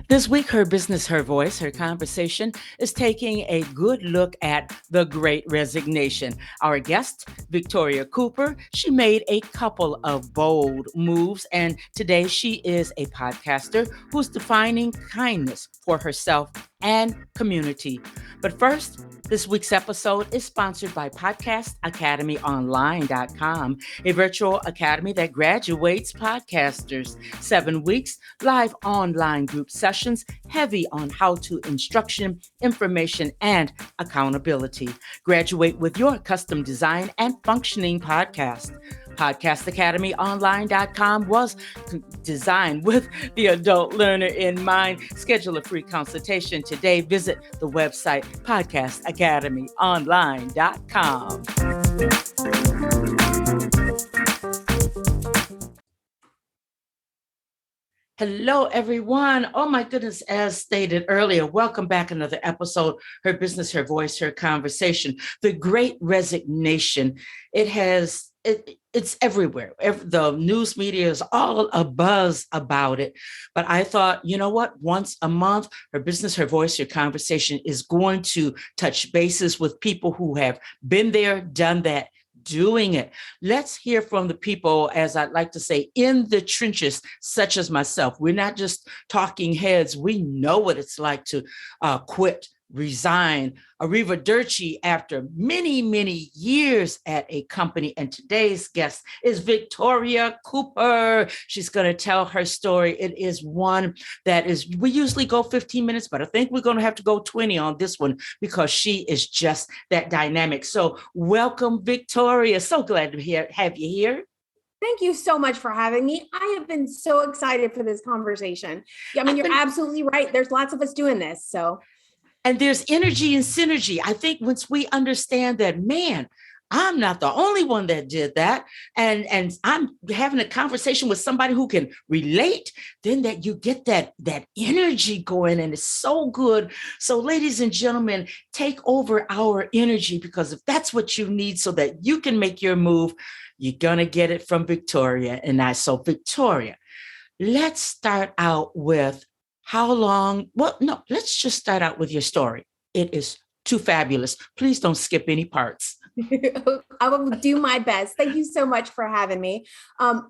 This week, Her Business, Her Voice, Her Conversation is taking a good look at the Great Resignation. Our guest, Victoria Cooper, she made a couple of bold moves, and today she is a podcaster who's defining kindness for herself and community. But first, this week's episode is sponsored by PodcastAcademyOnline.com, a virtual academy that graduates podcasters. 7 weeks, live online group sessions, heavy on how-to instruction, information, and accountability. Graduate with your custom design and functioning podcast. PodcastAcademyOnline.com was designed with the adult learner in mind. Schedule a free consultation today. Visit the website PodcastAcademyOnline.com. Hello, everyone. Oh, my goodness. As stated earlier, welcome back another episode, Her Business, Her Voice, Her Conversation. The Great Resignation. It's everywhere. The news media is all abuzz about it. But I thought, you know what? Once a month, Her Business, Her Voice, Her Conversation is going to touch bases with people who have been there, done that, doing it. Let's hear from the people, as I'd like to say, in the trenches, such as myself. We're not just talking heads. We know what it's like to quit, resign, arrivederci after many, many years at a company. And today's guest is Victoria Cooper. She's going to tell her story. It is one that we usually go 15 minutes, but I think we're going to have to go 20 on this one because she is just that dynamic. So welcome, Victoria. So glad to have you here. Thank you so much for having me. I have been so excited for this conversation. I mean, you're absolutely right. There's lots of us doing this, so. And there's energy and synergy. I think once we understand that, man, I'm not the only one that did that. And I'm having a conversation with somebody who can relate, then that you get that energy going, and it's so good. So ladies and gentlemen, take over our energy, because if that's what you need so that you can make your move, you're going to get it from Victoria and I. So Victoria, let's start out with how long? Well, no, let's just start out with your story. It is too fabulous. Please don't skip any parts. I will do my best. Thank you so much for having me.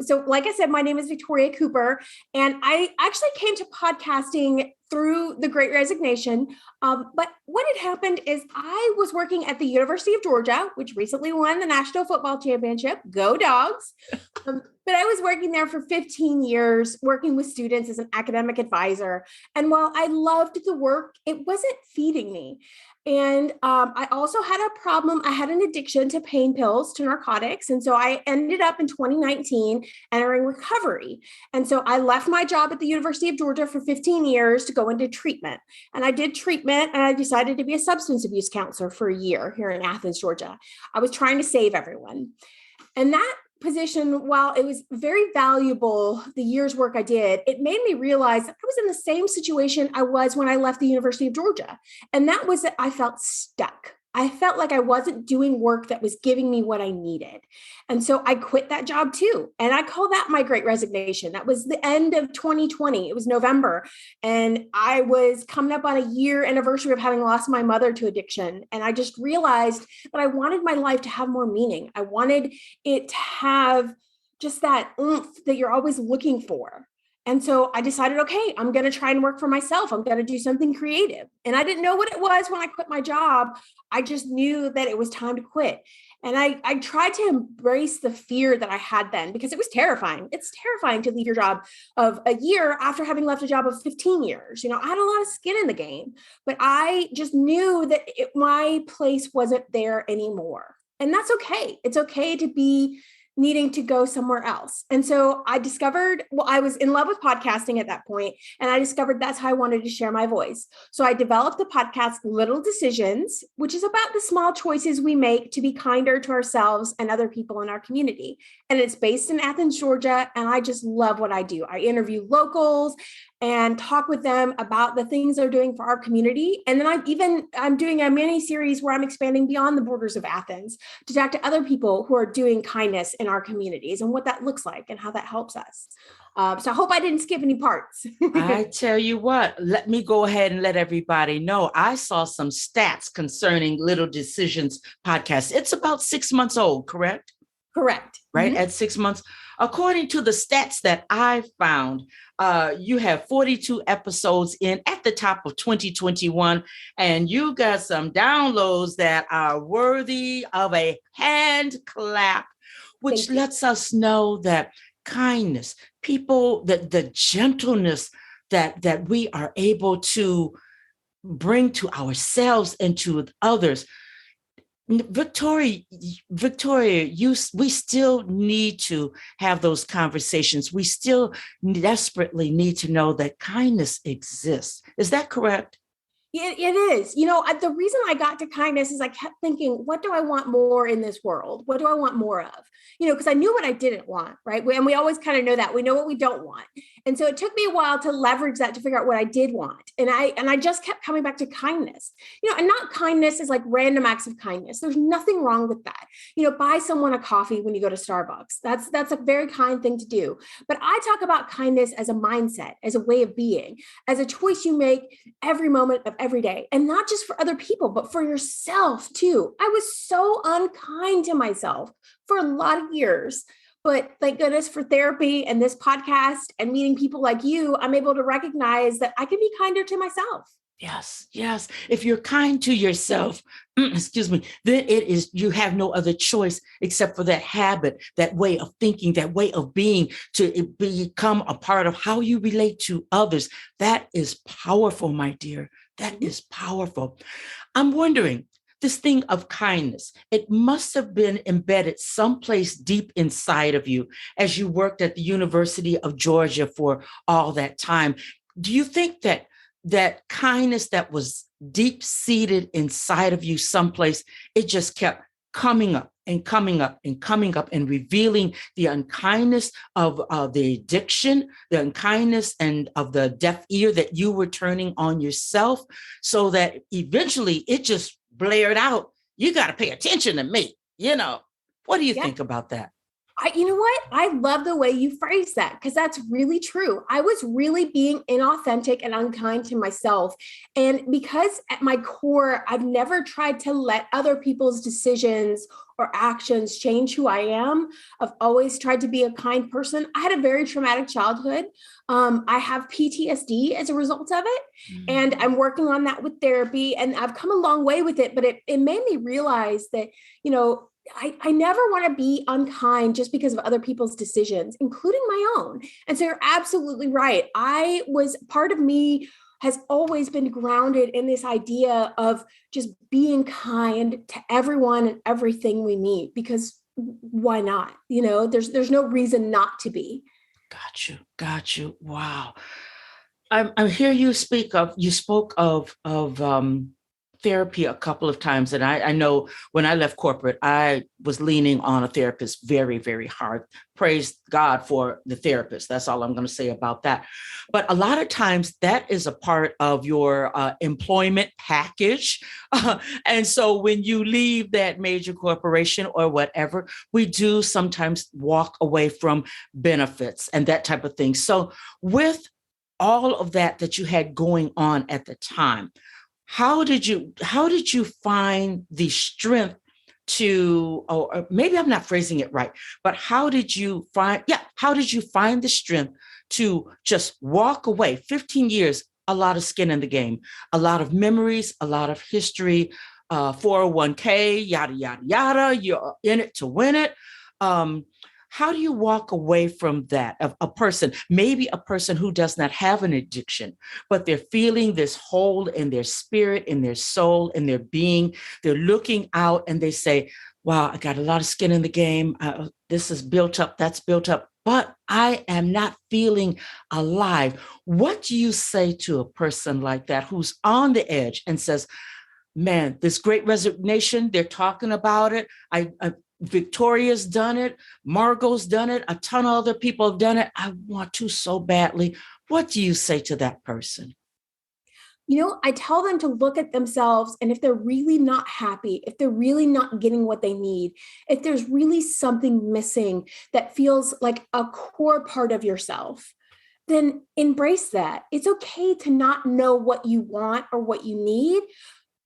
So like I said, my name is Victoria Cooper, and I actually came to podcasting through the Great Resignation. But what had happened is I was working at the University of Georgia, which recently won the National Football Championship. Go Dogs. But I was working there for 15 years, working with students as an academic advisor. And while I loved the work, it wasn't feeding me. And I also had a problem. I had an addiction to pain pills, to narcotics. And so I ended up in 2019 entering recovery. And so I left my job at the University of Georgia for 15 years to go into treatment. And I did treatment, and I decided to be a substance abuse counselor for a year here in Athens, Georgia. I was trying to save everyone. And that position, while it was very valuable, the year's work I did, it made me realize that I was in the same situation I was when I left the University of Georgia. And that was that I felt stuck. I felt like I wasn't doing work that was giving me what I needed. And so I quit that job too. And I call that my Great Resignation. That was the end of 2020. It was November. And I was coming up on a year anniversary of having lost my mother to addiction. And I just realized that I wanted my life to have more meaning. I wanted it to have just that oomph that you're always looking for. And so I decided, okay, I'm going to try and work for myself. I'm going to do something creative. And I didn't know what it was when I quit my job. I just knew that it was time to quit. And I tried to embrace the fear that I had then, because it was terrifying. It's terrifying to leave your job of a year after having left a job of 15 years. You know, I had a lot of skin in the game, but I just knew that my place wasn't there anymore. And that's okay. It's okay to be needing to go somewhere else. And so I discovered, I was in love with podcasting at that point, and I discovered that's how I wanted to share my voice. So I developed the podcast Little Decisions, which is about the small choices we make to be kinder to ourselves and other people in our community. And it's based in Athens, Georgia, and I just love what I do. I interview locals and talk with them about the things they're doing for our community. And then I'm doing a mini series where I'm expanding beyond the borders of Athens to talk to other people who are doing kindness in our communities and what that looks like and how that helps us. So I hope I didn't skip any parts. I tell you what, let me go ahead and let everybody know. I saw some stats concerning Little Decisions podcast. It's about 6 months old, correct? Correct. Right. At 6 months. According to the stats that I found, you have 42 episodes in at the top of 2021, and you got some downloads that are worthy of a hand clap, which lets us know that kindness, people, that the gentleness that we are able to bring to ourselves and to others. Victoria, we still need to have those conversations. We still desperately need to know that kindness exists. Is that correct? It is. The reason I got to kindness is I kept thinking, what do I want more in this world? What do I want more of? Because I knew what I didn't want, right? And we always kind of know that. We know what we don't want. And so it took me a while to leverage that to figure out what I did want. And I just kept coming back to kindness, and not kindness is like random acts of kindness. There's nothing wrong with that. Buy someone a coffee when you go to Starbucks. That's a very kind thing to do. But I talk about kindness as a mindset, as a way of being, as a choice you make every moment of every day, and not just for other people, but for yourself too. I was so unkind to myself for a lot of years, but thank goodness for therapy and this podcast and meeting people like you, I'm able to recognize that I can be kinder to myself. Yes, yes. If you're kind to yourself, excuse me, then you have no other choice except for that habit, that way of thinking, that way of being, to become a part of how you relate to others. That is powerful, my dear. That is powerful. I'm wondering, this thing of kindness, it must have been embedded someplace deep inside of you as you worked at the University of Georgia for all that time. Do you think that kindness that was deep seated inside of you someplace, it just kept coming up and coming up and coming up and revealing the unkindness of the addiction, the unkindness and of the deaf ear that you were turning on yourself, so that eventually it just blared out, you got to pay attention to me. What do you think about that? You know what? I love the way you phrase that, because that's really true. I was really being inauthentic and unkind to myself. And because at my core, I've never tried to let other people's decisions or actions change who I am. I've always tried to be a kind person. I had a very traumatic childhood. I have PTSD as a result of it. And I'm working on that with therapy. And I've come a long way with it. But it made me realize that, I never want to be unkind just because of other people's decisions, including my own. And so you're absolutely right. Part of me has always been grounded in this idea of just being kind to everyone and everything we meet, because why not? There's no reason not to be. Got you. Wow. I hear you spoke of therapy a couple of times. And I know when I left corporate, I was leaning on a therapist very, very hard. Praise God for the therapist. That's all I'm going to say about that. But a lot of times that is a part of your employment package. And so when you leave that major corporation or whatever, we do sometimes walk away from benefits and that type of thing. So with all of that you had going on at the time, how did you find the strength to, or maybe I'm not phrasing it right, but how did you find the strength to just walk away? 15 years, a lot of skin in the game, a lot of memories, a lot of history, 401k, yada, yada, yada. You're in it to win it. How do you walk away from that? A person, maybe a person who does not have an addiction, but they're feeling this hole in their spirit, in their soul, in their being. They're looking out and they say, wow, I got a lot of skin in the game. This is built up, that's built up, but I am not feeling alive. What do you say to a person like that who's on the edge and says, man, this great resignation, they're talking about it. Victoria's done it. Margot's done it. A ton of other people have done it. I want to so badly. What do you say to that person? I tell them to look at themselves, and if they're really not happy, if they're really not getting what they need, if there's really something missing that feels like a core part of yourself, then embrace that. It's okay to not know what you want or what you need,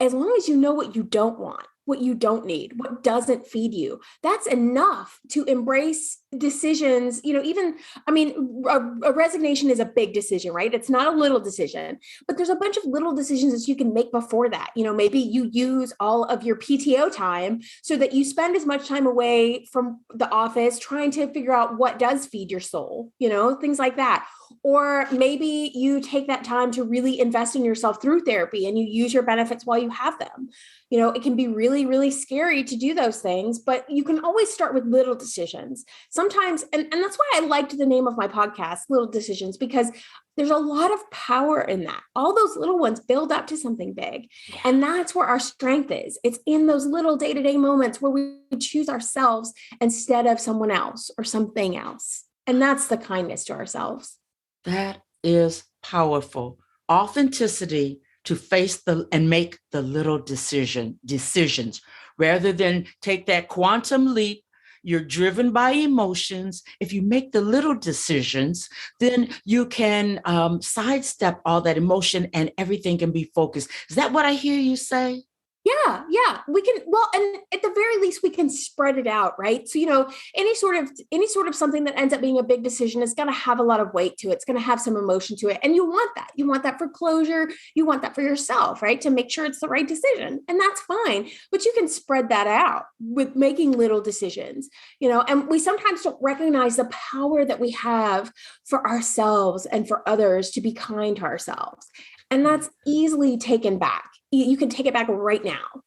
as long as you know what you don't want, what you don't need, what doesn't feed you. That's enough to embrace decisions. A resignation is a big decision, right? It's not a little decision, but there's a bunch of little decisions that you can make before that. Maybe you use all of your PTO time so that you spend as much time away from the office trying to figure out what does feed your soul, things like that. Or maybe you take that time to really invest in yourself through therapy and you use your benefits while you have them. It can be really, really scary to do those things, but you can always start with little decisions. Sometimes, and that's why I liked the name of my podcast, Little Decisions, because there's a lot of power in that. All those little ones build up to something big. Yeah. And that's where our strength is. It's in those little day-to-day moments where we choose ourselves instead of someone else or something else. And that's the kindness to ourselves. That is powerful. Authenticity to face and make the little decisions rather than take that quantum leap. You're driven by emotions. If you make the little decisions, then you can sidestep all that emotion and everything can be focused. Is that what I hear you say? Yeah. We can, and at the very least, we can spread it out, right? So, any sort of something that ends up being a big decision is going to have a lot of weight to it. It's going to have some emotion to it. And you want that. You want that for closure. You want that for yourself, right? To make sure it's the right decision. And that's fine. But you can spread that out with making little decisions, and we sometimes don't recognize the power that we have for ourselves and for others to be kind to ourselves. And that's easily taken back. You can take it back right now.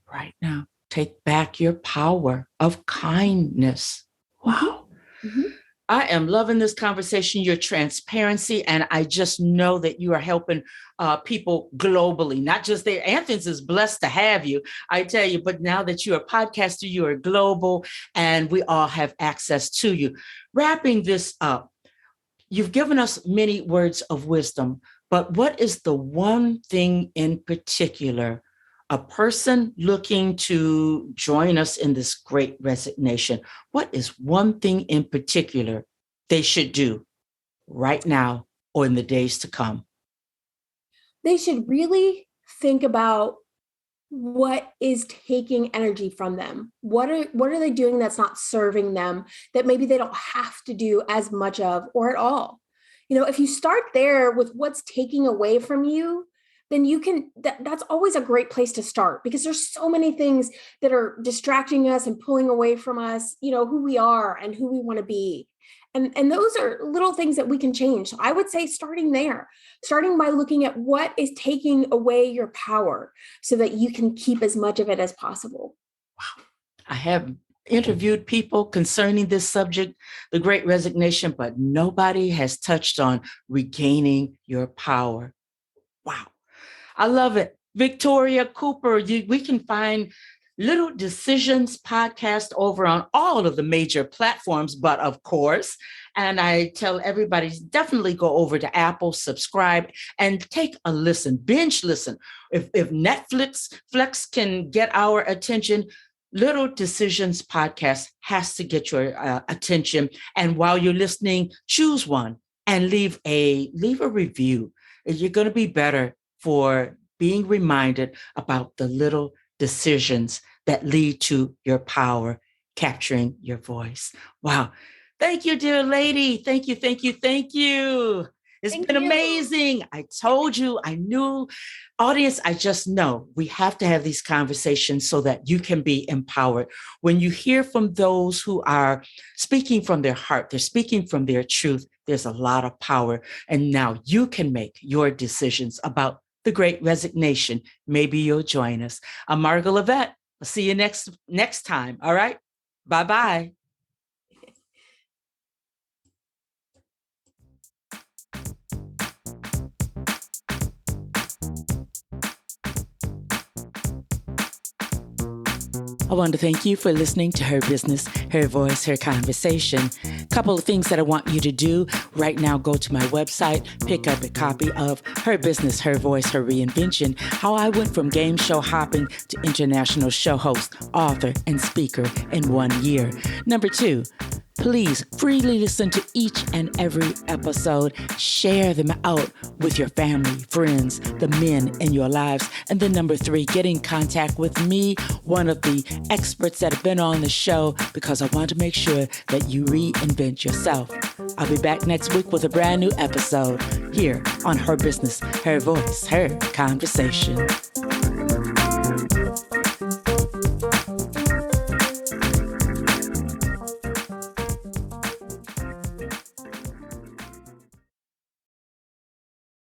Right now. Take back your power of kindness. Wow. Mm-hmm. I am loving this conversation, your transparency, and I just know that you are helping people globally, not just there. Athens is blessed to have you, I tell you, but now that you're a podcaster, you are global, and we all have access to you. Wrapping this up, you've given us many words of wisdom, but what is the one thing in particular, a person looking to join us in this great resignation, what is one thing in particular they should do right now or in the days to come? They should really think about what is taking energy from them. What are they doing that's not serving them, that maybe they don't have to do as much of or at all? If you start there with what's taking away from you, then you can, that's always a great place to start, because there's so many things that are distracting us and pulling away from us, who we are and who we want to be. And those are little things that we can change. So I would say starting by looking at what is taking away your power so that you can keep as much of it as possible. Wow. I have interviewed people concerning this subject, the Great Resignation, but nobody has touched on regaining your power. Wow. I love it. Victoria Cooper, we can find Little Decisions podcast over on all of the major platforms, but of course, and I tell everybody, definitely go over to Apple, subscribe, and take a listen, binge listen. If Netflix can get our attention, Little Decisions podcast has to get your attention. And while you're listening, choose one and leave a review. You're going to be better for being reminded about the little decisions that lead to your power, capturing your voice. Wow. Thank you, dear lady. Thank you. It's been amazing. I told you, I knew. Audience, I just know we have to have these conversations so that you can be empowered. When you hear from those who are speaking from their heart, they're speaking from their truth, there's a lot of power. And now you can make your decisions about the Great Resignation. Maybe you'll join us. I'm Marga Levette. I'll see you next time. All right. Bye-bye. I want to thank you for listening to Her Business, Her Voice, Her Conversation. Couple of things that I want you to do right now. Go to my website, pick up a copy of Her Business, Her Voice, Her Reinvention, how I went from game show hopping to international show host, author, and speaker in 1 year. Number 2, Please freely listen to each and every episode. Share them out with your family, friends, the men in your lives. And then number 3, get in contact with me, one of the experts that have been on the show, because I want to make sure that you reinvent yourself. I'll be back next week with a brand new episode here on Her Business, Her Voice, Her Conversation.